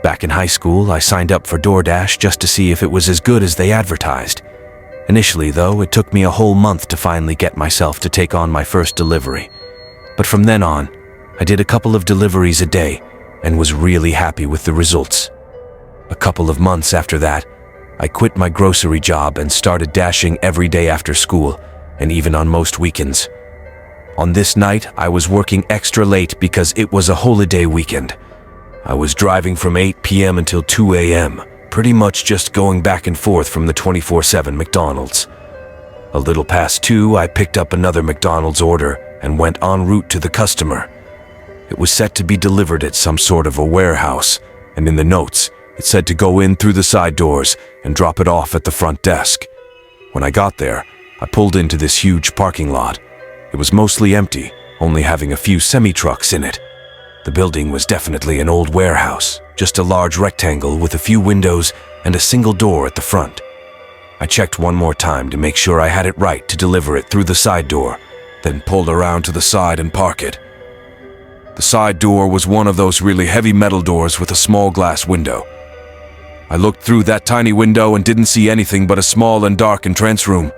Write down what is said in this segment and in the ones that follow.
Back in high school, I signed up for DoorDash just to see if it was as good as they advertised. Initially, though, it took me a whole month to finally get myself to take on my first delivery. But from then on, I did a couple of deliveries a day and was really happy with the results. A couple of months after that, I quit my grocery job and started dashing every day after school and even on most weekends. On this night, I was working extra late because it was a holiday weekend. I was driving from 8 p.m. until 2 a.m., pretty much just going back and forth from the 24/7 McDonald's. A little past 2, I picked up another McDonald's order and went en route to the customer. It was set to be delivered at some sort of a warehouse, and in the notes, it said to go in through the side doors and drop it off at the front desk. When I got there, I pulled into this huge parking lot. It was mostly empty, only having a few semi-trucks in it. The building was definitely an old warehouse, just a large rectangle with a few windows and a single door at the front. I checked one more time to make sure I had it right to deliver it through the side door, then pulled around to the side and park it. The side door was one of those really heavy metal doors with a small glass window. I looked through that tiny window and didn't see anything but a small and dark entrance room.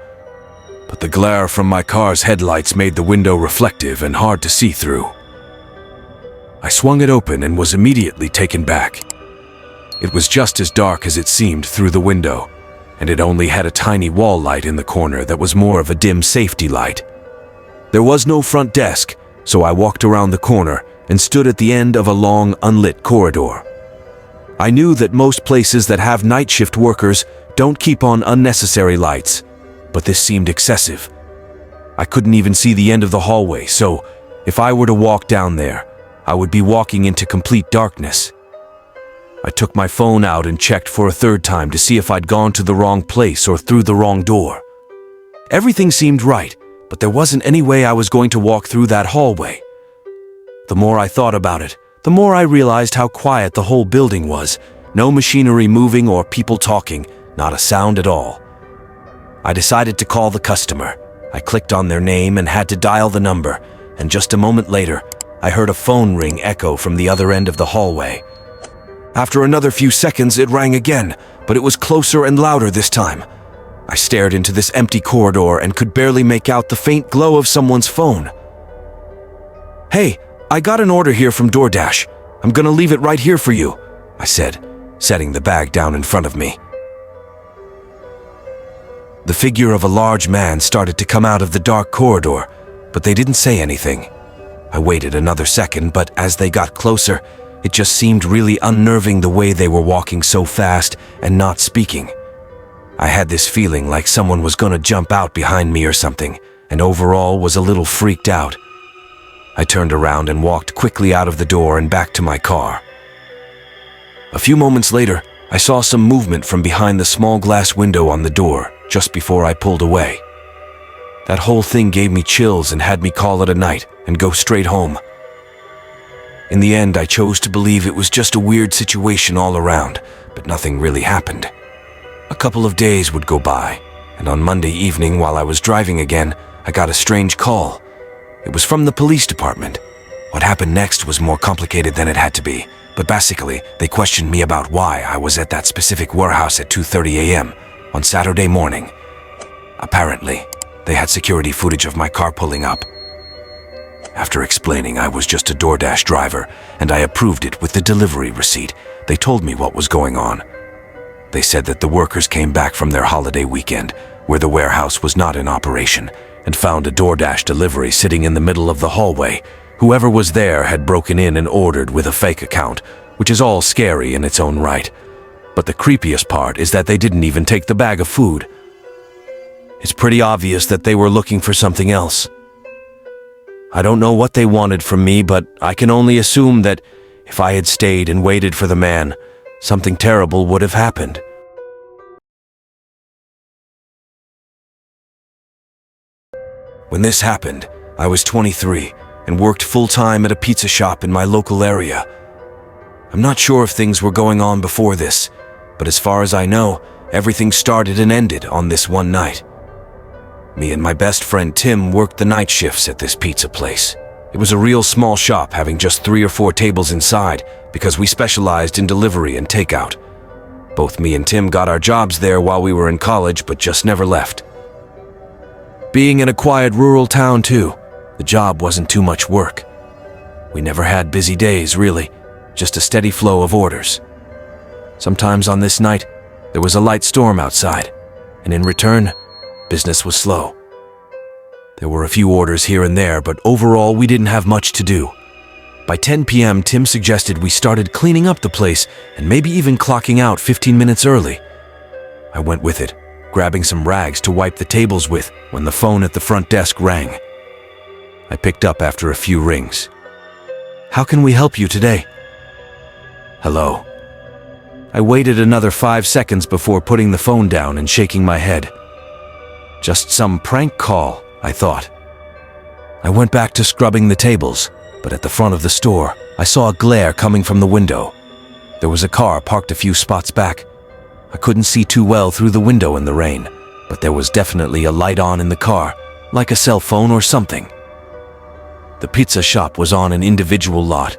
But the glare from my car's headlights made the window reflective and hard to see through. I swung it open and was immediately taken back. It was just as dark as it seemed through the window, and it only had a tiny wall light in the corner that was more of a dim safety light. There was no front desk, so I walked around the corner and stood at the end of a long, unlit corridor. I knew that most places that have night shift workers don't keep on unnecessary lights, but this seemed excessive. I couldn't even see the end of the hallway, so if I were to walk down there, I would be walking into complete darkness. I took my phone out and checked for a third time to see if I'd gone to the wrong place or through the wrong door. Everything seemed right, but there wasn't any way I was going to walk through that hallway. The more I thought about it, the more I realized how quiet the whole building was. No machinery moving or people talking, not a sound at all. I decided to call the customer. I clicked on their name and had to dial the number, and just a moment later, I heard a phone ring echo from the other end of the hallway. After another few seconds, it rang again, but it was closer and louder this time. I stared into this empty corridor and could barely make out the faint glow of someone's phone. "Hey, I got an order here from DoorDash. I'm gonna leave it right here for you," I said, setting the bag down in front of me. The figure of a large man started to come out of the dark corridor, but they didn't say anything. I waited another second, but as they got closer, it just seemed really unnerving the way they were walking so fast and not speaking. I had this feeling like someone was gonna jump out behind me or something, and overall was a little freaked out. I turned around and walked quickly out of the door and back to my car. A few moments later, I saw some movement from behind the small glass window on the door, just before I pulled away. That whole thing gave me chills and had me call it a night and go straight home. In the end, I chose to believe it was just a weird situation all around, but nothing really happened. A couple of days would go by, and on Monday evening while I was driving again, I got a strange call. It was from the police department. What happened next was more complicated than it had to be, but basically, they questioned me about why I was at that specific warehouse at 2:30 a.m. on Saturday morning. Apparently, they had security footage of my car pulling up. After explaining I was just a DoorDash driver and I approved it with the delivery receipt, they told me what was going on. They said that the workers came back from their holiday weekend, where the warehouse was not in operation, and found a DoorDash delivery sitting in the middle of the hallway. Whoever was there had broken in and ordered with a fake account, which is all scary in its own right. But the creepiest part is that they didn't even take the bag of food. It's pretty obvious that they were looking for something else. I don't know what they wanted from me, but I can only assume that if I had stayed and waited for the man, something terrible would have happened. When this happened, I was 23 and worked full-time at a pizza shop in my local area. I'm not sure if things were going on before this, but as far as I know, everything started and ended on this one night. Me and my best friend Tim worked the night shifts at this pizza place. It was a real small shop having just 3 or 4 tables inside because we specialized in delivery and takeout. Both me and Tim got our jobs there while we were in college, but just never left. Being in a quiet rural town too, the job wasn't too much work. We never had busy days, really, just a steady flow of orders. Sometimes on this night, there was a light storm outside, and in return, business was slow. There were a few orders here and there, but overall we didn't have much to do. By 10 p.m., Tim suggested we started cleaning up the place and maybe even clocking out 15 minutes early. I went with it, grabbing some rags to wipe the tables with when the phone at the front desk rang. I picked up after a few rings. "How can we help you today?" "Hello." I waited another 5 seconds before putting the phone down and shaking my head. Just some prank call, I thought. I went back to scrubbing the tables, but at the front of the store, I saw a glare coming from the window. There was a car parked a few spots back. I couldn't see too well through the window in the rain, but there was definitely a light on in the car, like a cell phone or something. The pizza shop was on an individual lot.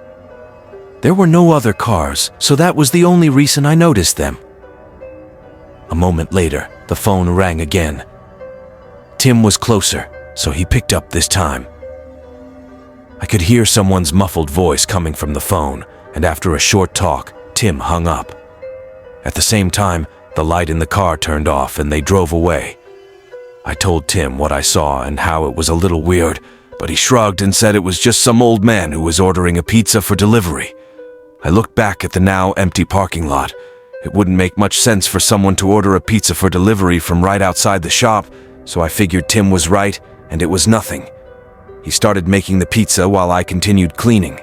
There were no other cars, so that was the only reason I noticed them. A moment later, the phone rang again. Tim was closer, so he picked up this time. I could hear someone's muffled voice coming from the phone, and after a short talk, Tim hung up. At the same time, the light in the car turned off and they drove away. I told Tim what I saw and how it was a little weird, but he shrugged and said it was just some old man who was ordering a pizza for delivery. I looked back at the now empty parking lot. It wouldn't make much sense for someone to order a pizza for delivery from right outside the shop, so I figured Tim was right and it was nothing. He started making the pizza while I continued cleaning.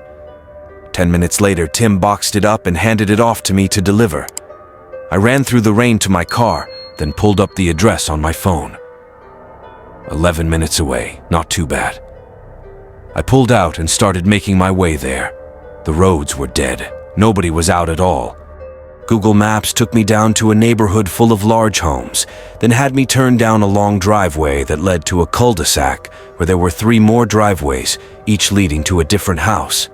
10 minutes later, Tim boxed it up and handed it off to me to deliver. I ran through the rain to my car, then pulled up the address on my phone. 11 minutes away, not too bad. I pulled out and started making my way there. The roads were dead. Nobody was out at all. Google Maps took me down to a neighborhood full of large homes, then had me turn down a long driveway that led to a cul-de-sac where there were 3 more driveways, each leading to a different house.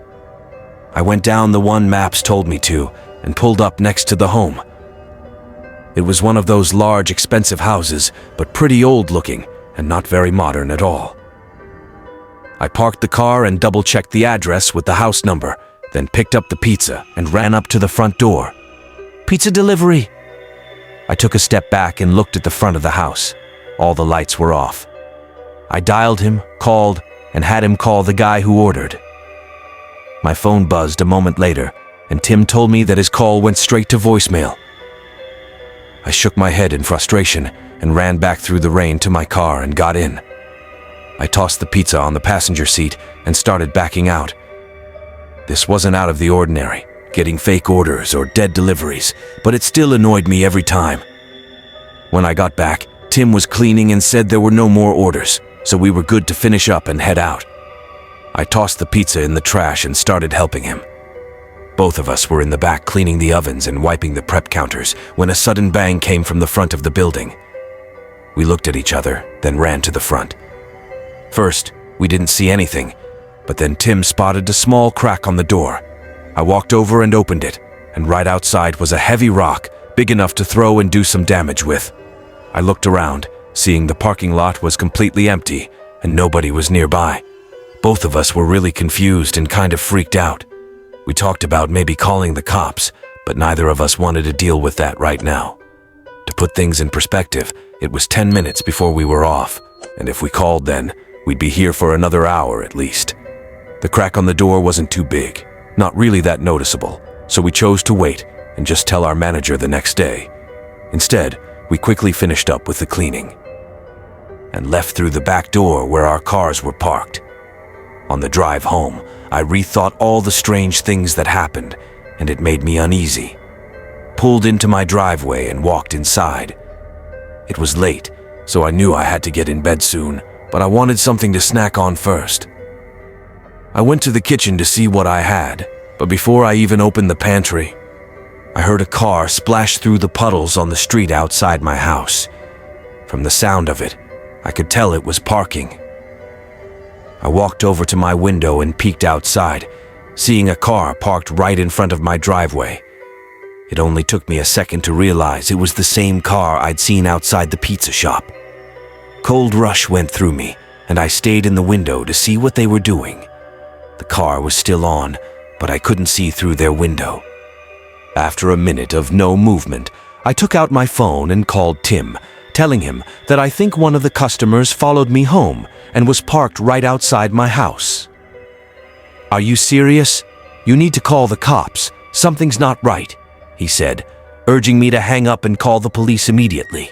I went down the one Maps told me to and pulled up next to the home. It was one of those large, expensive houses, but pretty old-looking and not very modern at all. I parked the car and double-checked the address with the house number, then picked up the pizza and ran up to the front door. "Pizza delivery." I took a step back and looked at the front of the house. All the lights were off. I dialed him, called, and had him call the guy who ordered. My phone buzzed a moment later, and Tim told me that his call went straight to voicemail. I shook my head in frustration and ran back through the rain to my car and got in. I tossed the pizza on the passenger seat and started backing out. This wasn't out of the ordinary, getting fake orders or dead deliveries, but it still annoyed me every time. When I got back, Tim was cleaning and said there were no more orders, so we were good to finish up and head out. I tossed the pizza in the trash and started helping him. Both of us were in the back cleaning the ovens and wiping the prep counters when a sudden bang came from the front of the building. We looked at each other, then ran to the front. First, we didn't see anything, but then Tim spotted a small crack on the door. I walked over and opened it, and right outside was a heavy rock, big enough to throw and do some damage with. I looked around, seeing the parking lot was completely empty, and nobody was nearby. Both of us were really confused and kind of freaked out. We talked about maybe calling the cops, but neither of us wanted to deal with that right now. To put things in perspective, it was 10 minutes before we were off, and if we called then, we'd be here for another hour at least. The crack on the door wasn't too big, not really that noticeable, so we chose to wait and just tell our manager the next day. Instead, we quickly finished up with the cleaning and left through the back door where our cars were parked. On the drive home, I rethought all the strange things that happened, and it made me uneasy. Pulled into my driveway and walked inside. It was late, so I knew I had to get in bed soon, but I wanted something to snack on first. I went to the kitchen to see what I had, but before I even opened the pantry, I heard a car splash through the puddles on the street outside my house. From the sound of it, I could tell it was parking. I walked over to my window and peeked outside, seeing a car parked right in front of my driveway. It only took me a second to realize it was the same car I'd seen outside the pizza shop. Cold rush went through me, and I stayed in the window to see what they were doing. The car was still on, but I couldn't see through their window. After a minute of no movement, I took out my phone and called Tim, telling him that I think one of the customers followed me home and was parked right outside my house. "Are you serious? You need to call the cops. Something's not right," he said, urging me to hang up and call the police immediately.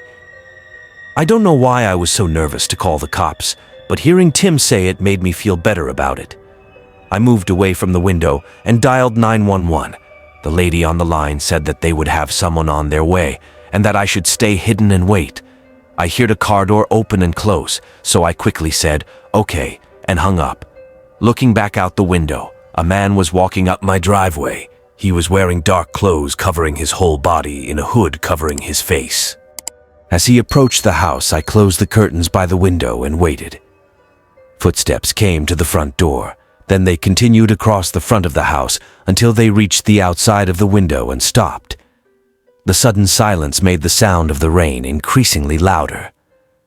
I don't know why I was so nervous to call the cops, but hearing Tim say it made me feel better about it. I moved away from the window and dialed 911. The lady on the line said that they would have someone on their way and that I should stay hidden and wait. I heard a car door open and close, so I quickly said, "Okay," and hung up. Looking back out the window, a man was walking up my driveway. He was wearing dark clothes covering his whole body in a hood covering his face. As he approached the house, I closed the curtains by the window and waited. Footsteps came to the front door. Then they continued across the front of the house until they reached the outside of the window and stopped. The sudden silence made the sound of the rain increasingly louder.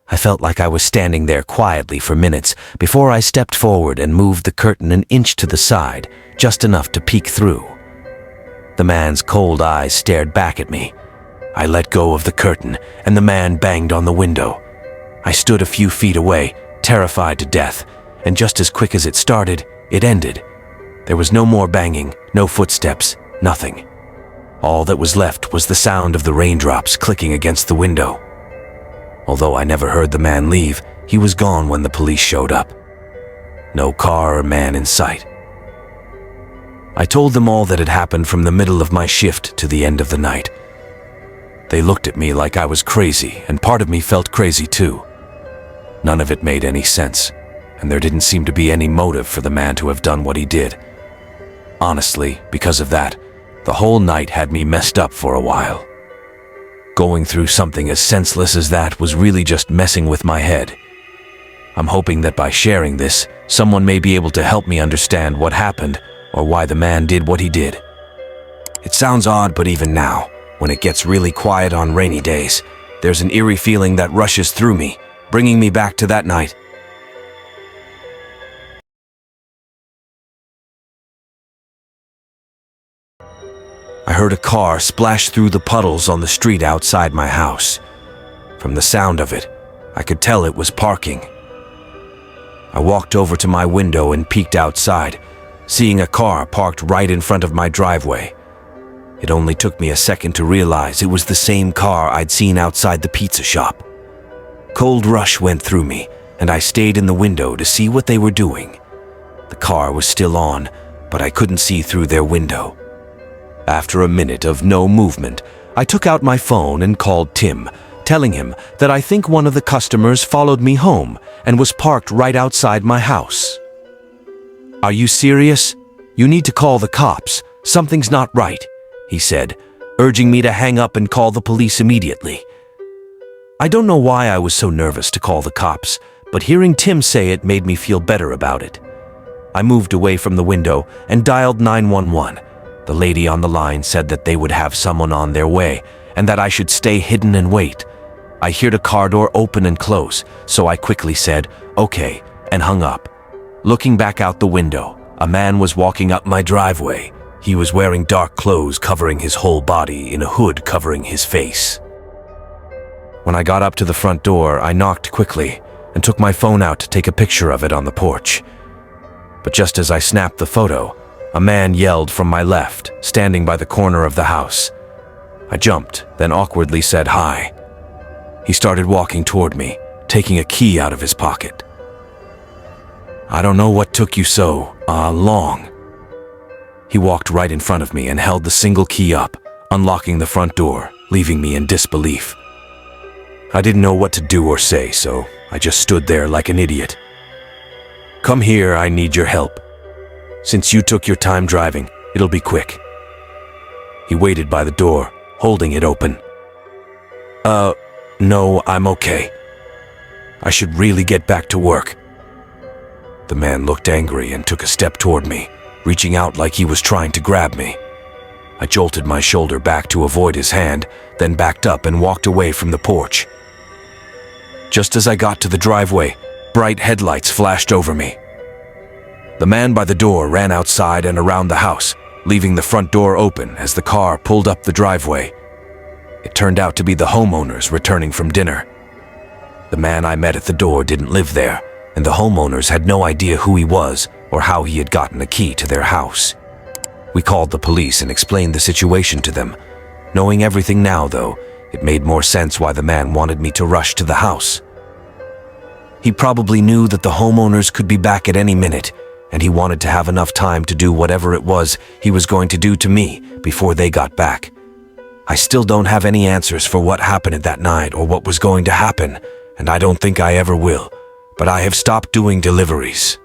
I felt like I was standing there quietly for minutes before I stepped forward and moved the curtain an inch to the side, just enough to peek through. The man's cold eyes stared back at me. I let go of the curtain, and the man banged on the window. I stood a few feet away, terrified to death, and just as quick as it started, it ended. There was no more banging, no footsteps, nothing. All that was left was the sound of the raindrops clicking against the window. Although I never heard the man leave, he was gone when the police showed up. No car or man in sight. I told them all that had happened from the middle of my shift to the end of the night. They looked at me like I was crazy, and part of me felt crazy too. None of it made any sense, and there didn't seem to be any motive for the man to have done what he did. Honestly, because of that, the whole night had me messed up for a while. Going through something as senseless as that was really just messing with my head. I'm hoping that by sharing this, someone may be able to help me understand what happened or why the man did what he did. It sounds odd, but even now, when it gets really quiet on rainy days, there's an eerie feeling that rushes through me, bringing me back to that night. I heard a car splash through the puddles on the street outside my house. From the sound of it, I could tell it was parking. I walked over to my window and peeked outside, seeing a car parked right in front of my driveway. It only took me a second to realize it was the same car I'd seen outside the pizza shop. Cold rush went through me, and I stayed in the window to see what they were doing. The car was still on, but I couldn't see through their window. After a minute of no movement, I took out my phone and called Tim, telling him that I think one of the customers followed me home and was parked right outside my house. "Are you serious? You need to call the cops. Something's not right," he said, urging me to hang up and call the police immediately. I don't know why I was so nervous to call the cops, but hearing Tim say it made me feel better about it. I moved away from the window and dialed 911. The lady on the line said that they would have someone on their way and that I should stay hidden and wait. I heard a car door open and close, so I quickly said, "Okay," and hung up. Looking back out the window, a man was walking up my driveway. He was wearing dark clothes covering his whole body in a hood covering his face. When I got up to the front door, I knocked quickly and took my phone out to take a picture of it on the porch. But just as I snapped the photo, a man yelled from my left, standing by the corner of the house. I jumped, then awkwardly said hi. He started walking toward me, taking a key out of his pocket. "I don't know what took you so, long." He walked right in front of me and held the single key up, unlocking the front door, leaving me in disbelief. I didn't know what to do or say, so I just stood there like an idiot. "Come here, I need your help. Since you took your time driving, it'll be quick." He waited by the door, holding it open. No, I'm okay. I should really get back to work." The man looked angry and took a step toward me, reaching out like he was trying to grab me. I jolted my shoulder back to avoid his hand, then backed up and walked away from the porch. Just as I got to the driveway, bright headlights flashed over me. The man by the door ran outside and around the house, leaving the front door open as the car pulled up the driveway. It turned out to be the homeowners returning from dinner. The man I met at the door didn't live there, and the homeowners had no idea who he was or how he had gotten a key to their house. We called the police and explained the situation to them. Knowing everything now, though, it made more sense why the man wanted me to rush to the house. He probably knew that the homeowners could be back at any minute, and he wanted to have enough time to do whatever it was he was going to do to me before they got back. I still don't have any answers for what happened that night or what was going to happen, and I don't think I ever will, but I have stopped doing deliveries.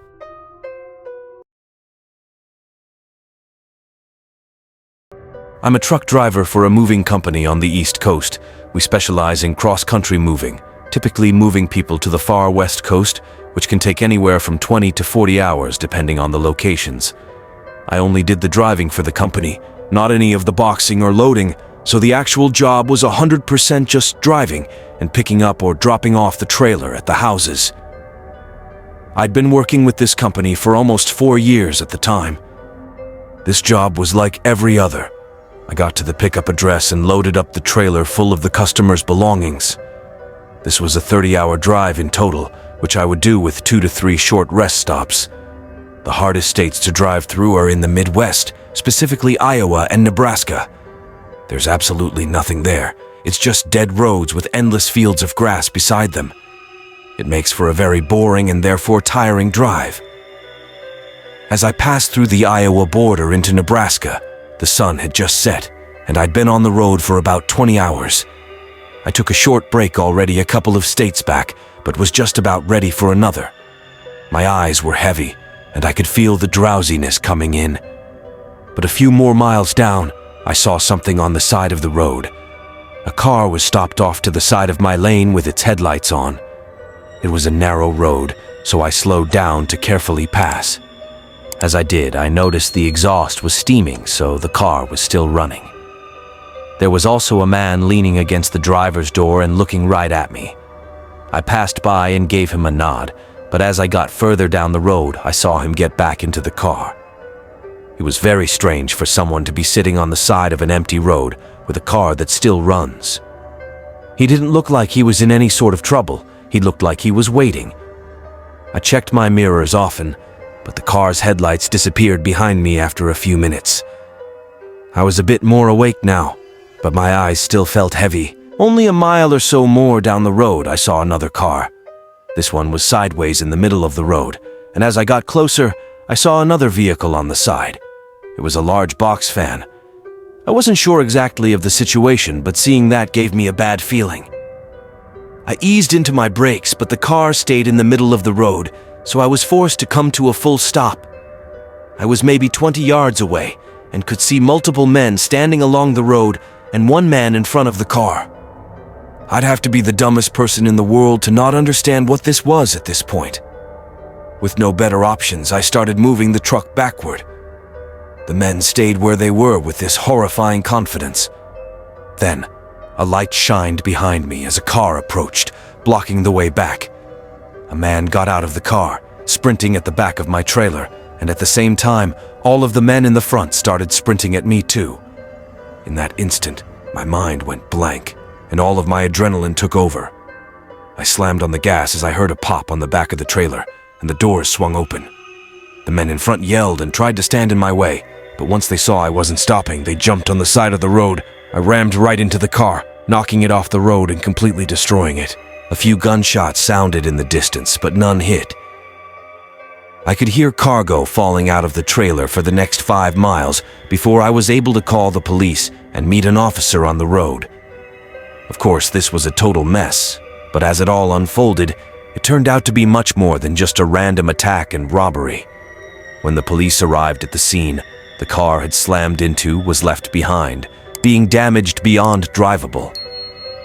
I'm a truck driver for a moving company on the East Coast. We specialize in cross-country moving, typically moving people to the far West Coast, which can take anywhere from 20 to 40 hours depending on the locations. I only did the driving for the company, not any of the boxing or loading, so the actual job was 100% just driving and picking up or dropping off the trailer at the houses. I'd been working with this company for almost 4 years at the time. This job was like every other. I got to the pickup address and loaded up the trailer full of the customer's belongings. This was a 30-hour drive in total, which I would do with 2 to 3 short rest stops. The hardest states to drive through are in the Midwest, specifically Iowa and Nebraska. There's absolutely nothing there. It's just dead roads with endless fields of grass beside them. It makes for a very boring and therefore tiring drive. As I passed through the Iowa border into Nebraska, the sun had just set, and I'd been on the road for about 20 hours. I took a short break already a couple of states back, but was just about ready for another. My eyes were heavy, and I could feel the drowsiness coming in. But a few more miles down, I saw something on the side of the road. A car was stopped off to the side of my lane with its headlights on. It was a narrow road, so I slowed down to carefully pass. As I did, I noticed the exhaust was steaming, so the car was still running. There was also a man leaning against the driver's door and looking right at me. I passed by and gave him a nod, but as I got further down the road, I saw him get back into the car. It was very strange for someone to be sitting on the side of an empty road with a car that still runs. He didn't look like he was in any sort of trouble. He looked like he was waiting. I checked my mirrors often, but the car's headlights disappeared behind me after a few minutes. I was a bit more awake now, but my eyes still felt heavy. Only a mile or so more down the road, I saw another car. This one was sideways in the middle of the road, and as I got closer, I saw another vehicle on the side. It was a large box fan. I wasn't sure exactly of the situation, but seeing that gave me a bad feeling. I eased into my brakes, but the car stayed in the middle of the road, so I was forced to come to a full stop. I was maybe 20 yards away and could see multiple men standing along the road and one man in front of the car. I'd have to be the dumbest person in the world to not understand what this was at this point. With no better options, I started moving the truck backward. The men stayed where they were with this horrifying confidence. Then, a light shined behind me as a car approached, blocking the way back. A man got out of the car, sprinting at the back of my trailer, and at the same time, all of the men in the front started sprinting at me too. In that instant, my mind went blank, and all of my adrenaline took over. I slammed on the gas as I heard a pop on the back of the trailer, and the doors swung open. The men in front yelled and tried to stand in my way, but once they saw I wasn't stopping, they jumped on the side of the road. I rammed right into the car, knocking it off the road and completely destroying it. A few gunshots sounded in the distance, but none hit. I could hear cargo falling out of the trailer for the next 5 miles before I was able to call the police and meet an officer on the road. Of course, this was a total mess, but as it all unfolded, it turned out to be much more than just a random attack and robbery. When the police arrived at the scene, the car had slammed into was left behind, being damaged beyond drivable.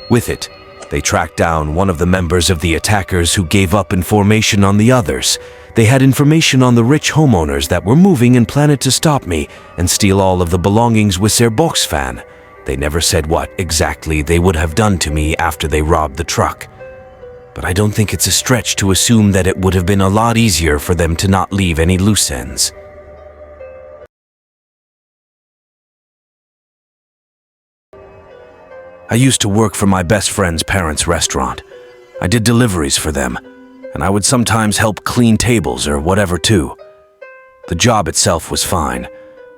With it, they tracked down one of the members of the attackers who gave up in formation on the others. They had information on the rich homeowners that were moving and planned to stop me and steal all of the belongings with their box fan. They never said what exactly they would have done to me after they robbed the truck. But I don't think it's a stretch to assume that it would have been a lot easier for them to not leave any loose ends. I used to work for my best friend's parents' restaurant. I did deliveries for them, and I would sometimes help clean tables or whatever too. The job itself was fine,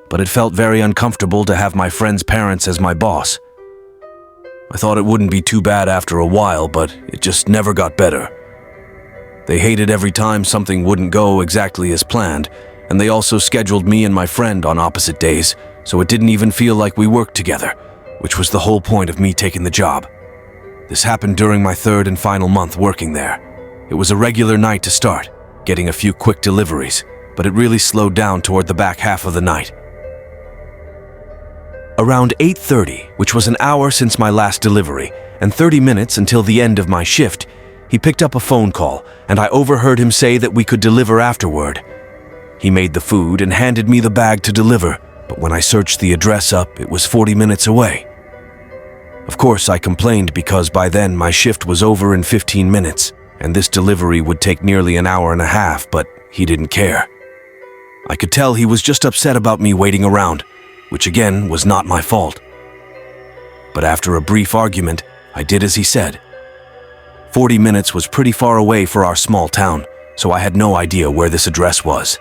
but it felt very uncomfortable to have my friend's parents as my boss. I thought it wouldn't be too bad after a while, but it just never got better. They hated every time something wouldn't go exactly as planned, and they also scheduled me and my friend on opposite days, so it didn't even feel like we worked together, which was the whole point of me taking the job. This happened during my third and final month working there. It was a regular night to start, getting a few quick deliveries, but it really slowed down toward the back half of the night. Around 8:30, which was an hour since my last delivery, and 30 minutes until the end of my shift, he picked up a phone call, and I overheard him say that we could deliver afterward. He made the food and handed me the bag to deliver, but when I searched the address up, it was 40 minutes away. Of course, I complained because by then my shift was over in 15 minutes, and this delivery would take nearly an hour and a half, but he didn't care. I could tell he was just upset about me waiting around, which again was not my fault. But after a brief argument, I did as he said. 40 minutes was pretty far away for our small town, so I had no idea where this address was.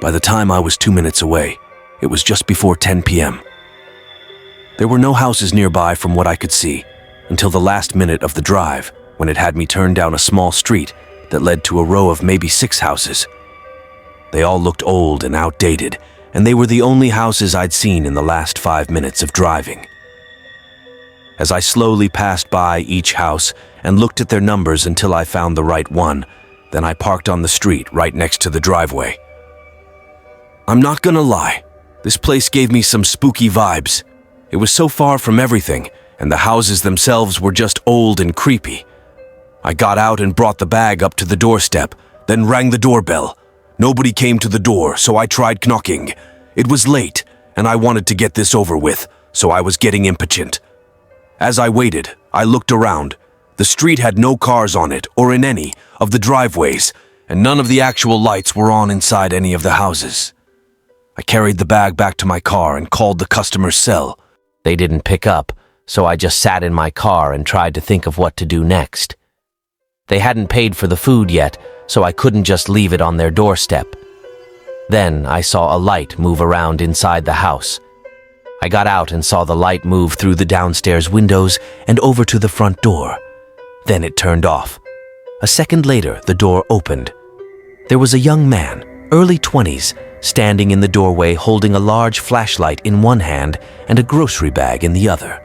By the time I was 2 minutes away, it was just before 10 p.m. There were no houses nearby from what I could see, until the last minute of the drive, when it had me turn down a small street that led to a row of maybe 6 houses. They all looked old and outdated, and they were the only houses I'd seen in the last 5 minutes of driving. As I slowly passed by each house and looked at their numbers until I found the right one, then I parked on the street right next to the driveway. I'm not gonna lie, this place gave me some spooky vibes. It was so far from everything, and the houses themselves were just old and creepy. I got out and brought the bag up to the doorstep, then rang the doorbell. Nobody came to the door, so I tried knocking. It was late, and I wanted to get this over with, so I was getting impatient. As I waited, I looked around. The street had no cars on it or in any of the driveways, and none of the actual lights were on inside any of the houses. I carried the bag back to my car and called the customer's cell. They didn't pick up, so I just sat in my car and tried to think of what to do next. They hadn't paid for the food yet, so I couldn't just leave it on their doorstep. Then I saw a light move around inside the house. I got out and saw the light move through the downstairs windows and over to the front door. Then it turned off. A second later, the door opened. There was a young man, early 20s, standing in the doorway holding a large flashlight in one hand and a grocery bag in the other.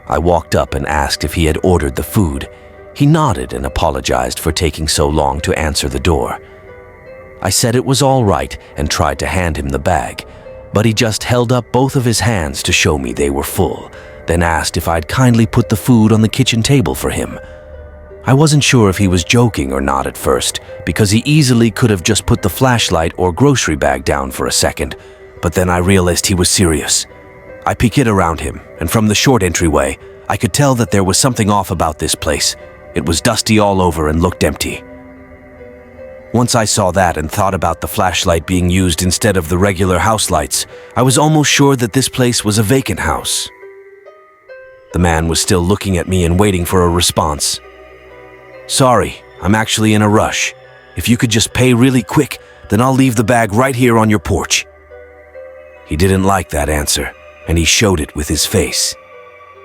I walked up and asked if he had ordered the food. He nodded and apologized for taking so long to answer the door. I said it was all right and tried to hand him the bag, but he just held up both of his hands to show me they were full, then asked if I'd kindly put the food on the kitchen table for him. I wasn't sure if he was joking or not at first, because he easily could have just put the flashlight or grocery bag down for a second, but then I realized he was serious. I peeked around him, and from the short entryway, I could tell that there was something off about this place. It was dusty all over and looked empty. Once I saw that and thought about the flashlight being used instead of the regular house lights, I was almost sure that this place was a vacant house. The man was still looking at me and waiting for a response. Sorry, I'm actually in a rush. If you could just pay really quick, then I'll leave the bag right here on your porch. He didn't like that answer, and he showed it with his face.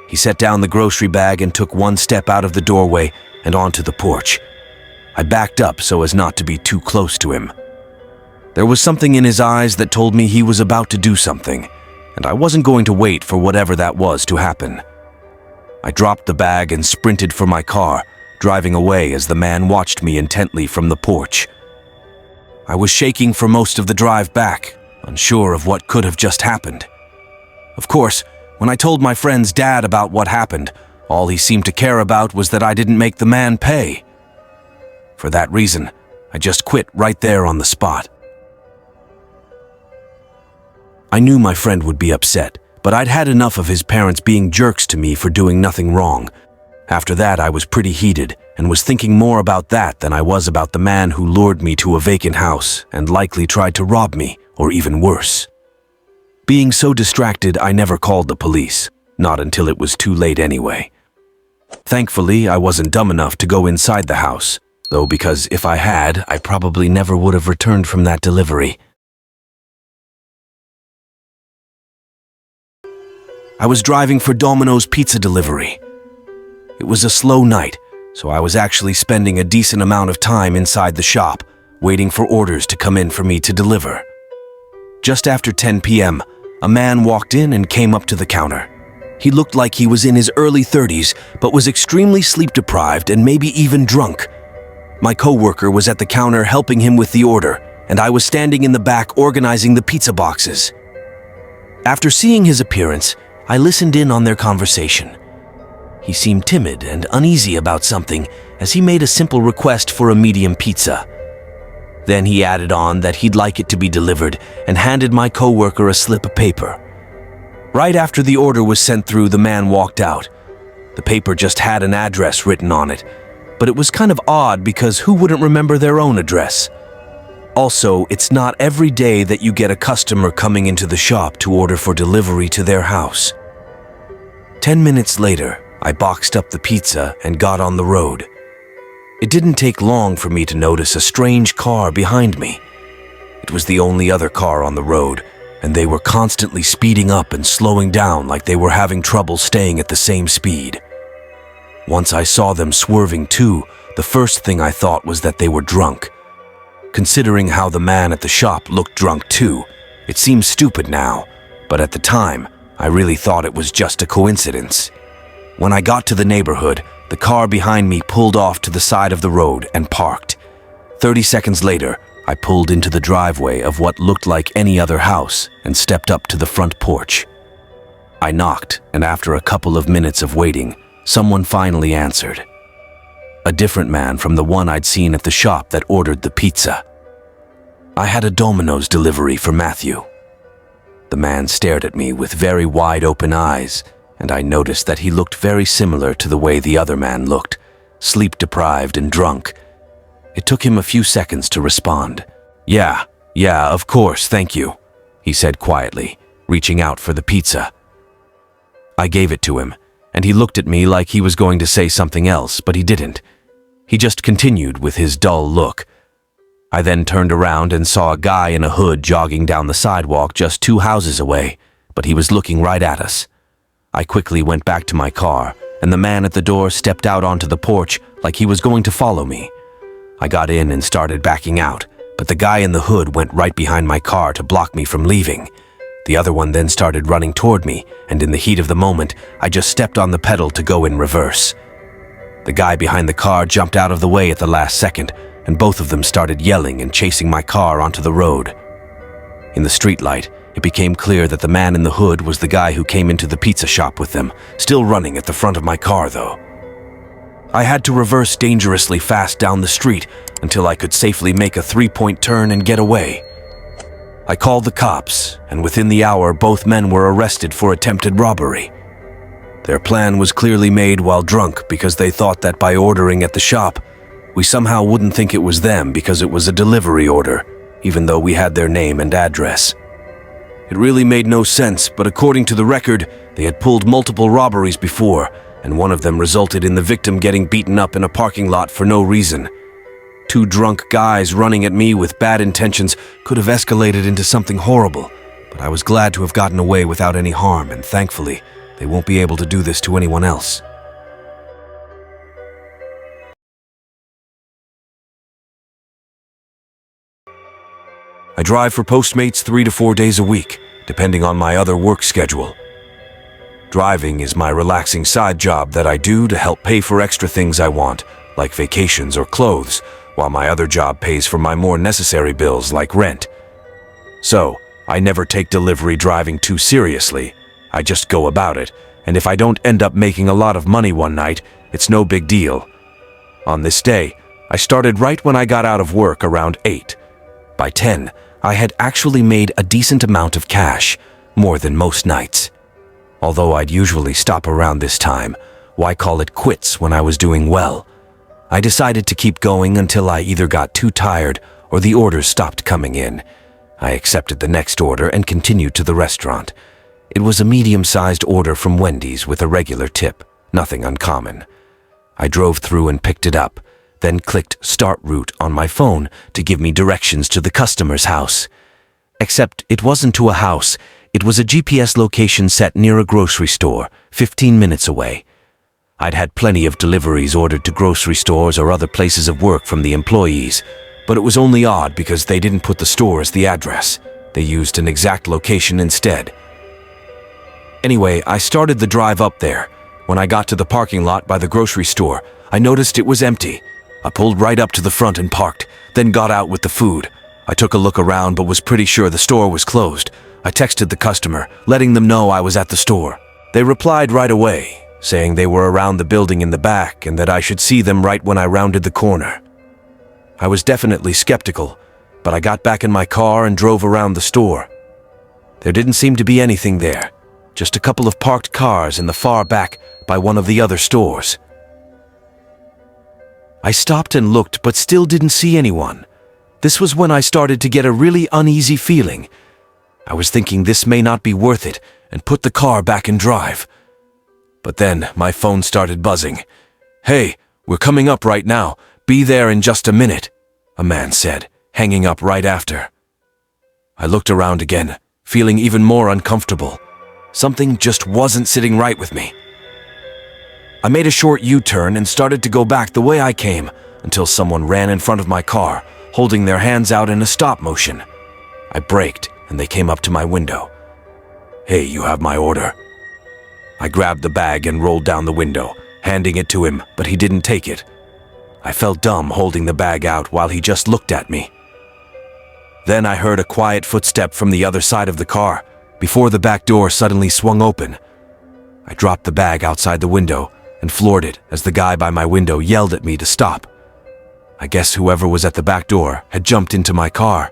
He set down the grocery bag and took one step out of the doorway and onto the porch. I backed up so as not to be too close to him. There was something in his eyes that told me he was about to do something, and I wasn't going to wait for whatever that was to happen. I dropped the bag and sprinted for my car, driving away as the man watched me intently from the porch. I was shaking for most of the drive back, unsure of what could have just happened. Of course, when I told my friend's dad about what happened, all he seemed to care about was that I didn't make the man pay. For that reason, I just quit right there on the spot. I knew my friend would be upset, but I'd had enough of his parents being jerks to me for doing nothing wrong. After that, I was pretty heated and was thinking more about that than I was about the man who lured me to a vacant house and likely tried to rob me, or even worse. Being so distracted, I never called the police, not until it was too late anyway. Thankfully, I wasn't dumb enough to go inside the house, though, because if I had, I probably never would have returned from that delivery. I was driving for Domino's pizza delivery. It was a slow night, so I was actually spending a decent amount of time inside the shop, waiting for orders to come in for me to deliver. Just after 10 p.m., a man walked in and came up to the counter. He looked like he was in his early 30s, but was extremely sleep-deprived and maybe even drunk. My coworker was at the counter helping him with the order, and I was standing in the back organizing the pizza boxes. After seeing his appearance, I listened in on their conversation. He seemed timid and uneasy about something as he made a simple request for a medium pizza. Then he added on that he'd like it to be delivered and handed my coworker a slip of paper. Right after the order was sent through, the man walked out. The paper just had an address written on it, but it was kind of odd because who wouldn't remember their own address? Also, it's not every day that you get a customer coming into the shop to order for delivery to their house. 10 minutes later, I boxed up the pizza and got on the road. It didn't take long for me to notice a strange car behind me. It was the only other car on the road, and they were constantly speeding up and slowing down like they were having trouble staying at the same speed. Once I saw them swerving too, the first thing I thought was that they were drunk. Considering how the man at the shop looked drunk too, it seems stupid now, but at the time, I really thought it was just a coincidence. When I got to the neighborhood, the car behind me pulled off to the side of the road and parked. 30 seconds later, I pulled into the driveway of what looked like any other house and stepped up to the front porch. I knocked, and after a couple of minutes of waiting, someone finally answered. A different man from the one I'd seen at the shop that ordered the pizza. I had a Domino's delivery for Matthew. The man stared at me with very wide open eyes, and I noticed that he looked very similar to the way the other man looked, sleep-deprived and drunk. It took him a few seconds to respond. Yeah, of course, thank you," he said quietly, reaching out for the pizza. I gave it to him, and he looked at me like he was going to say something else, but he didn't. He just continued with his dull look. I then turned around and saw a guy in a hood jogging down the sidewalk just 2 houses away, but he was looking right at us. I quickly went back to my car, and the man at the door stepped out onto the porch like he was going to follow me. I got in and started backing out, but the guy in the hood went right behind my car to block me from leaving. The other one then started running toward me, and in the heat of the moment, I just stepped on the pedal to go in reverse. The guy behind the car jumped out of the way at the last second, and both of them started yelling and chasing my car onto the road. In the streetlight, it became clear that the man in the hood was the guy who came into the pizza shop with them, still running at the front of my car though. I had to reverse dangerously fast down the street until I could safely make a 3-point turn and get away. I called the cops, and within the hour both men were arrested for attempted robbery. Their plan was clearly made while drunk because they thought that by ordering at the shop, we somehow wouldn't think it was them because it was a delivery order, even though we had their name and address. It really made no sense, but according to the record, they had pulled multiple robberies before, and one of them resulted in the victim getting beaten up in a parking lot for no reason. 2 drunk guys running at me with bad intentions could have escalated into something horrible, but I was glad to have gotten away without any harm, and thankfully, they won't be able to do this to anyone else. I drive for Postmates 3 to 4 days a week, depending on my other work schedule. Driving is my relaxing side job that I do to help pay for extra things I want, like vacations or clothes, while my other job pays for my more necessary bills like rent. So, I never take delivery driving too seriously. I just go about it, and if I don't end up making a lot of money one night, it's no big deal. On this day, I started right when I got out of work around 8. By 10, I had actually made a decent amount of cash, more than most nights. Although I'd usually stop around this time, why call it quits when I was doing well? I decided to keep going until I either got too tired or the orders stopped coming in. I accepted the next order and continued to the restaurant. It was a medium-sized order from Wendy's with a regular tip, nothing uncommon. I drove through and picked it up, then clicked Start Route on my phone to give me directions to the customer's house. Except it wasn't to a house, it was a GPS location set near a grocery store, 15 minutes away. I'd had plenty of deliveries ordered to grocery stores or other places of work from the employees, but it was only odd because they didn't put the store as the address. They used an exact location instead. Anyway, I started the drive up there. When I got to the parking lot by the grocery store, I noticed it was empty. I pulled right up to the front and parked, then got out with the food. I took a look around but was pretty sure the store was closed. I texted the customer, letting them know I was at the store. They replied right away, saying they were around the building in the back and that I should see them right when I rounded the corner. I was definitely skeptical, but I got back in my car and drove around the store. There didn't seem to be anything there, just a couple of parked cars in the far back by one of the other stores. I stopped and looked but still didn't see anyone. This was when I started to get a really uneasy feeling. I was thinking this may not be worth it and put the car back in drive. But then my phone started buzzing. "Hey, we're coming up right now. Be there in just a minute," a man said, hanging up right after. I looked around again, feeling even more uncomfortable. Something just wasn't sitting right with me. I made a short U-turn and started to go back the way I came until someone ran in front of my car, holding their hands out in a stop motion. I braked and they came up to my window. "Hey, you have my order." I grabbed the bag and rolled down the window, handing it to him, but he didn't take it. I felt dumb holding the bag out while he just looked at me. Then I heard a quiet footstep from the other side of the car, before the back door suddenly swung open. I dropped the bag outside the window and floored it as the guy by my window yelled at me to stop. I guess whoever was at the back door had jumped into my car.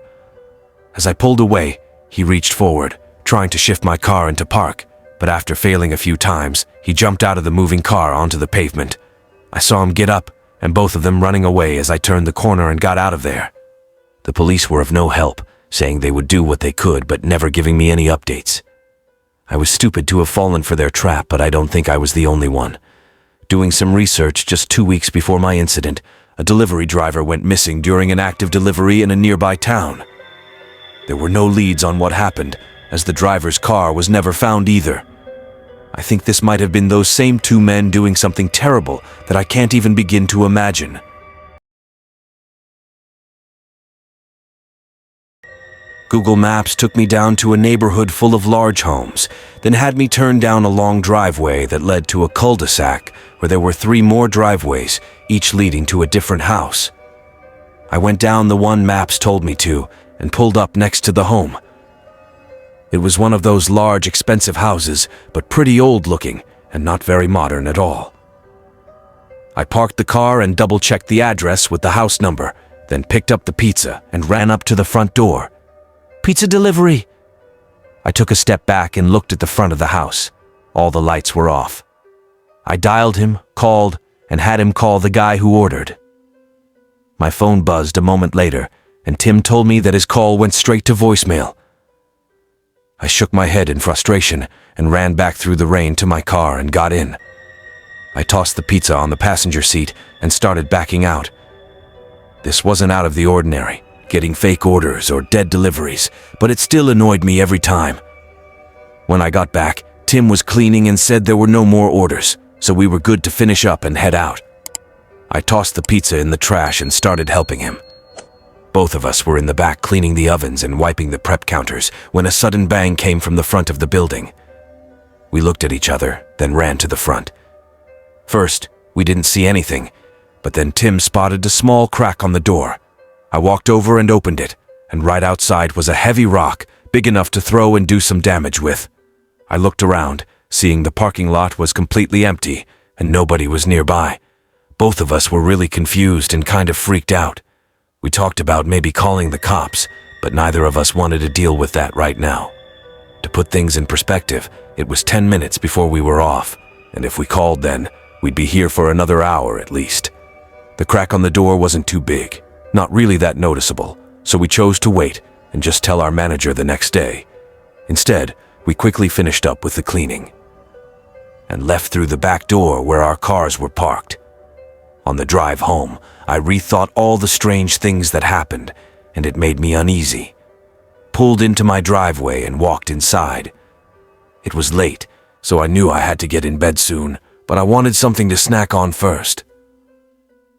As I pulled away, he reached forward, trying to shift my car into park, but after failing a few times, he jumped out of the moving car onto the pavement. I saw him get up, and both of them running away as I turned the corner and got out of there. The police were of no help, saying they would do what they could but never giving me any updates. I was stupid to have fallen for their trap, but I don't think I was the only one. Doing some research just 2 weeks before my incident, a delivery driver went missing during an active delivery in a nearby town. There were no leads on what happened, as the driver's car was never found either. I think this might have been those same two men doing something terrible that I can't even begin to imagine. Google Maps took me down to a neighborhood full of large homes, then had me turn down a long driveway that led to a cul-de-sac where there were 3 more driveways, each leading to a different house. I went down the one Maps told me to and pulled up next to the home. It was one of those large, expensive houses, but pretty old-looking and not very modern at all. I parked the car and double-checked the address with the house number, then picked up the pizza and ran up to the front door. "Pizza delivery!" I took a step back and looked at the front of the house. All the lights were off. I dialed him, called, and had him call the guy who ordered. My phone buzzed a moment later, and Tim told me that his call went straight to voicemail. I shook my head in frustration and ran back through the rain to my car and got in. I tossed the pizza on the passenger seat and started backing out. This wasn't out of the ordinary, getting fake orders or dead deliveries, but it still annoyed me every time. When I got back, Tim was cleaning and said there were no more orders, so we were good to finish up and head out. I tossed the pizza in the trash and started helping him. Both of us were in the back cleaning the ovens and wiping the prep counters when a sudden bang came from the front of the building. We looked at each other, then ran to the front. First, we didn't see anything, but then Tim spotted a small crack on the door. I walked over and opened it, and right outside was a heavy rock, big enough to throw and do some damage with. I looked around, seeing the parking lot was completely empty, and nobody was nearby. Both of us were really confused and kind of freaked out. We talked about maybe calling the cops, but neither of us wanted to deal with that right now. To put things in perspective, it was 10 minutes before we were off, and if we called then, we'd be here for another hour at least. The crack on the door wasn't too big, not really that noticeable, so we chose to wait and just tell our manager the next day. Instead, we quickly finished up with the cleaning and left through the back door where our cars were parked. On the drive home, I rethought all the strange things that happened, and it made me uneasy. Pulled into my driveway and walked inside. It was late, so I knew I had to get in bed soon, but I wanted something to snack on first.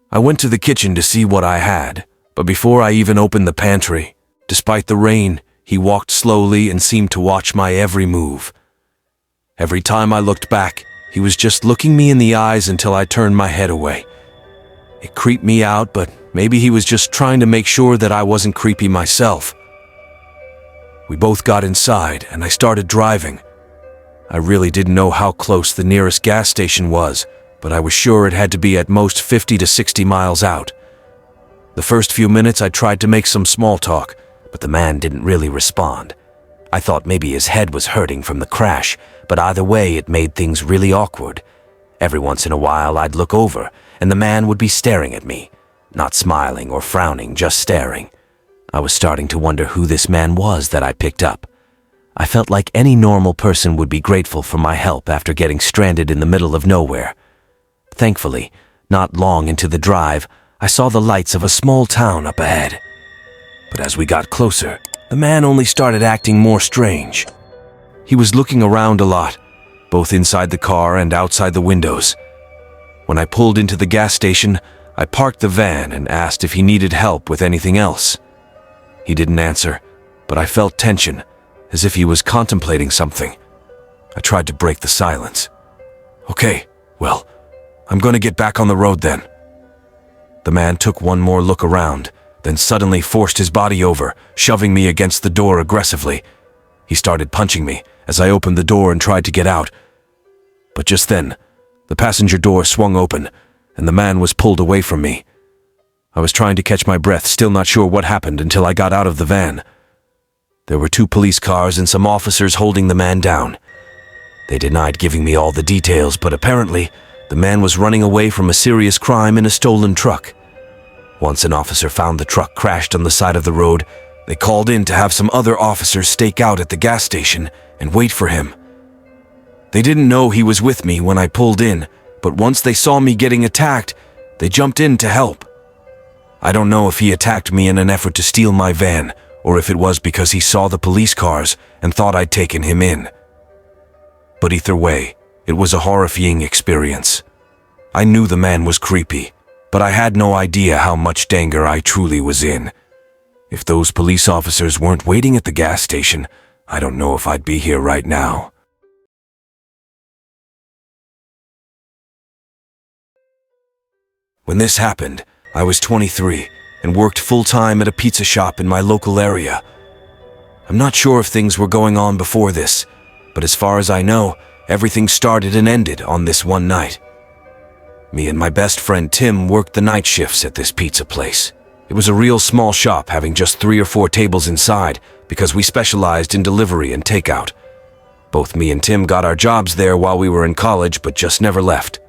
I went to the kitchen to see what I had, but before I even opened the pantry, despite the rain, he walked slowly and seemed to watch my every move. Every time I looked back, he was just looking me in the eyes until I turned my head away. It creeped me out, but maybe he was just trying to make sure that I wasn't creepy myself. We both got inside, and I started driving. I really didn't know how close the nearest gas station was, but I was sure it had to be at most 50 to 60 miles out. The first few minutes I tried to make some small talk, but the man didn't really respond. I thought maybe his head was hurting from the crash, but either way it made things really awkward. Every once in a while I'd look over, and the man would be staring at me, not smiling or frowning, just staring. I was starting to wonder who this man was that I picked up. I felt like any normal person would be grateful for my help after getting stranded in the middle of nowhere. Thankfully, not long into the drive, I saw the lights of a small town up ahead. But as we got closer, the man only started acting more strange. He was looking around a lot, both inside the car and outside the windows. When I pulled into the gas station, I parked the van and asked if he needed help with anything else. He didn't answer, but I felt tension, as if he was contemplating something. I tried to break the silence. "Okay, well, I'm going to get back on the road then." The man took one more look around, then suddenly forced his body over, shoving me against the door aggressively. He started punching me as I opened the door and tried to get out. But just then, the passenger door swung open, and the man was pulled away from me. I was trying to catch my breath, still not sure what happened until I got out of the van. There were 2 police cars and some officers holding the man down. They denied giving me all the details, but apparently, the man was running away from a serious crime in a stolen truck. Once an officer found the truck crashed on the side of the road, they called in to have some other officers stake out at the gas station and wait for him. They didn't know he was with me when I pulled in, but once they saw me getting attacked, they jumped in to help. I don't know if he attacked me in an effort to steal my van, or if it was because he saw the police cars and thought I'd taken him in. But either way, it was a horrifying experience. I knew the man was creepy, but I had no idea how much danger I truly was in. If those police officers weren't waiting at the gas station, I don't know if I'd be here right now. When this happened, I was 23 and worked full-time at a pizza shop in my local area. I'm not sure if things were going on before this, but as far as I know, everything started and ended on this one night. Me and my best friend Tim worked the night shifts at this pizza place. It was a real small shop having just 3 or 4 tables inside because we specialized in delivery and takeout. Both me and Tim got our jobs there while we were in college, but just never left.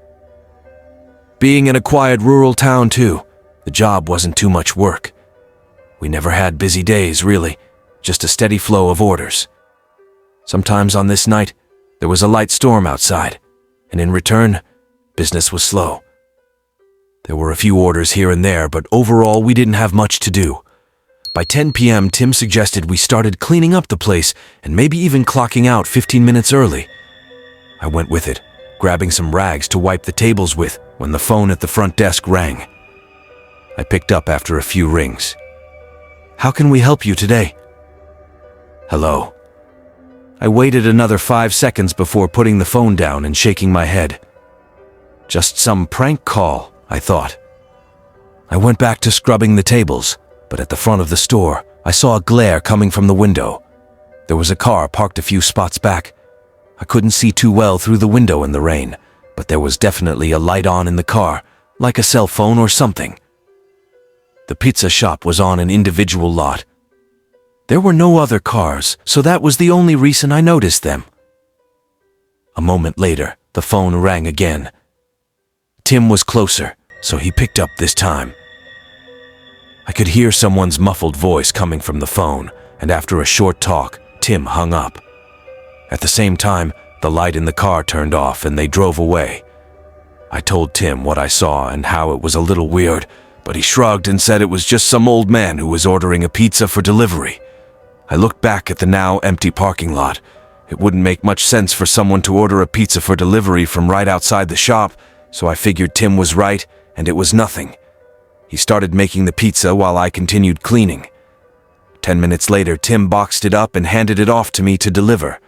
Being in a quiet rural town too, the job wasn't too much work. We never had busy days, really, just a steady flow of orders. Sometimes on this night, there was a light storm outside, and in return, business was slow. There were a few orders here and there, but overall we didn't have much to do. By 10 p.m., Tim suggested we started cleaning up the place and maybe even clocking out 15 minutes early. I went with it, grabbing some rags to wipe the tables with when the phone at the front desk rang. I picked up after a few rings. "How can we help you today?" "Hello." I waited another 5 seconds before putting the phone down and shaking my head. Just some prank call, I thought. I went back to scrubbing the tables, but at the front of the store, I saw a glare coming from the window. There was a car parked a few spots back. I couldn't see too well through the window in the rain, but there was definitely a light on in the car, like a cell phone or something. The pizza shop was on an individual lot. There were no other cars, so that was the only reason I noticed them. A moment later, the phone rang again. Tim was closer, so he picked up this time. I could hear someone's muffled voice coming from the phone, and after a short talk, Tim hung up. At the same time, the light in the car turned off and they drove away. I told Tim what I saw and how it was a little weird, but he shrugged and said it was just some old man who was ordering a pizza for delivery. I looked back at the now empty parking lot. It wouldn't make much sense for someone to order a pizza for delivery from right outside the shop, so I figured Tim was right and it was nothing. He started making the pizza while I continued cleaning. 10 minutes later, Tim boxed it up and handed it off to me to deliver.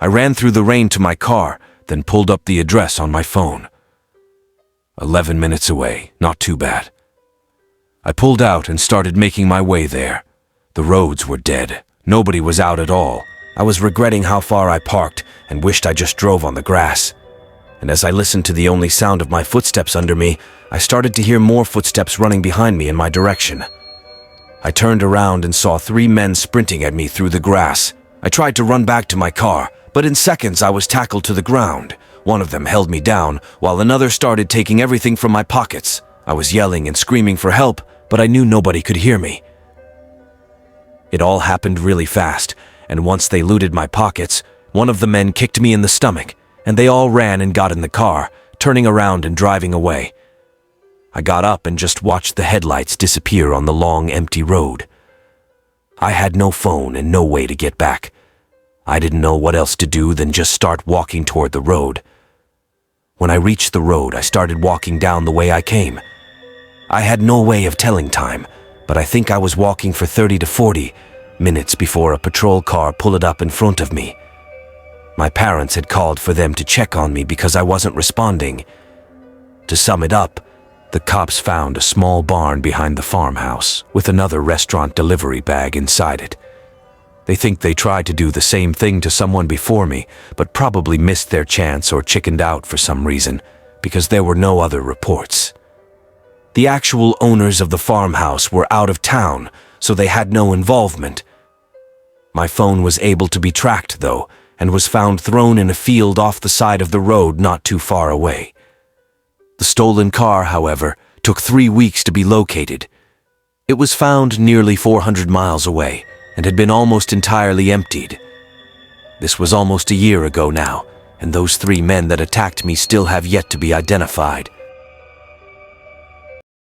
I ran through the rain to my car, then pulled up the address on my phone. 11 minutes away, not too bad. I pulled out and started making my way there. The roads were dead. Nobody was out at all. I was regretting how far I parked and wished I just drove on the grass. And as I listened to the only sound of my footsteps under me, I started to hear more footsteps running behind me in my direction. I turned around and saw 3 men sprinting at me through the grass. I tried to run back to my car, but in seconds I was tackled to the ground. One of them held me down, while another started taking everything from my pockets. I was yelling and screaming for help, but I knew nobody could hear me. It all happened really fast, and once they looted my pockets, one of the men kicked me in the stomach, and they all ran and got in the car, turning around and driving away. I got up and just watched the headlights disappear on the long, empty road. I had no phone and no way to get back. I didn't know what else to do than just start walking toward the road. When I reached the road, I started walking down the way I came. I had no way of telling time, but I think I was walking for 30 to 40 minutes before a patrol car pulled up in front of me. My parents had called for them to check on me because I wasn't responding. To sum it up, the cops found a small barn behind the farmhouse with another restaurant delivery bag inside it. They think they tried to do the same thing to someone before me, but probably missed their chance or chickened out for some reason, because there were no other reports. The actual owners of the farmhouse were out of town, so they had no involvement. My phone was able to be tracked, though, and was found thrown in a field off the side of the road not too far away. The stolen car, however, took 3 weeks to be located. It was found nearly 400 miles away and had been almost entirely emptied. This was almost a year ago now, and those 3 men that attacked me still have yet to be identified.